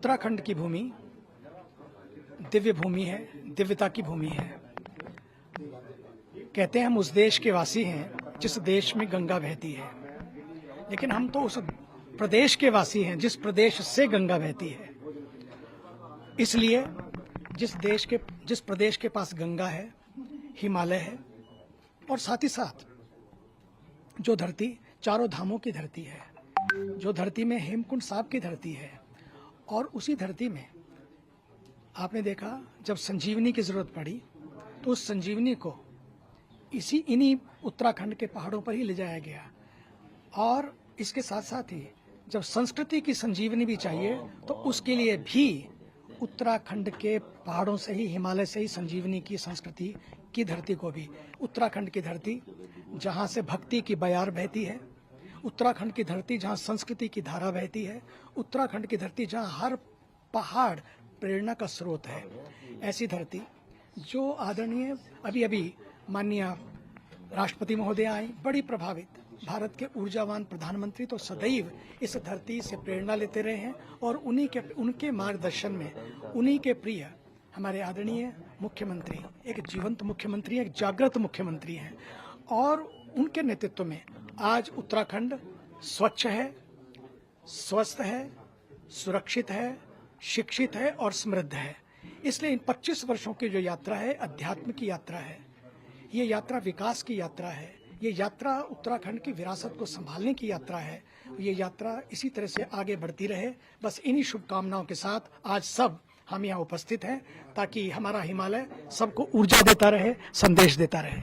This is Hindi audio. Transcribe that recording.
उत्तराखंड की भूमि दिव्य भूमि है, दिव्यता की भूमि है। कहते हैं हम उस देश के वासी हैं जिस देश में गंगा बहती है, लेकिन हम तो उस प्रदेश के वासी हैं जिस प्रदेश से गंगा बहती है। इसलिए जिस प्रदेश के पास गंगा है, हिमालय है, और साथ ही साथ जो धरती चारों धामों की धरती है, जो धरती में हेमकुंड साहब की धरती है, और उसी धरती में आपने देखा जब संजीवनी की जरूरत पड़ी तो उस संजीवनी को इन्हीं उत्तराखंड के पहाड़ों पर ही ले जाया गया। और इसके साथ साथ ही जब संस्कृति की संजीवनी भी चाहिए तो उसके लिए भी उत्तराखंड के पहाड़ों से ही, हिमालय से ही संजीवनी की संस्कृति की धरती को भी, उत्तराखंड की धरती जहाँ से भक्ति की बयार बहती है, उत्तराखंड की धरती जहाँ संस्कृति की धारा बहती है, उत्तराखंड की धरती जहाँ हर पहाड़ प्रेरणा का स्रोत है, ऐसी धरती जो आदरणीय अभी माननीय राष्ट्रपति महोदय आए, बड़ी प्रभावित, भारत के ऊर्जावान प्रधानमंत्री तो सदैव इस धरती से प्रेरणा लेते रहे हैं, और उनके मार्गदर्शन में उन्हीं के प्रिय हमारे आदरणीय मुख्यमंत्री एक जीवंत मुख्यमंत्री, एक जागृत मुख्यमंत्री हैं, और उनके नेतृत्व में आज उत्तराखंड स्वच्छ है, स्वस्थ है, सुरक्षित है, शिक्षित है और समृद्ध है। इसलिए इन 25 वर्षों की जो यात्रा है, अध्यात्म की यात्रा है, ये यात्रा विकास की यात्रा है, ये यात्रा उत्तराखंड की विरासत को संभालने की यात्रा है। ये यात्रा इसी तरह से आगे बढ़ती रहे। बस इन्हीं शुभकामनाओं के साथ आज सब हम यहाँ उपस्थित हैं, ताकि हमारा हिमालय सबको ऊर्जा देता रहे, संदेश देता रहे।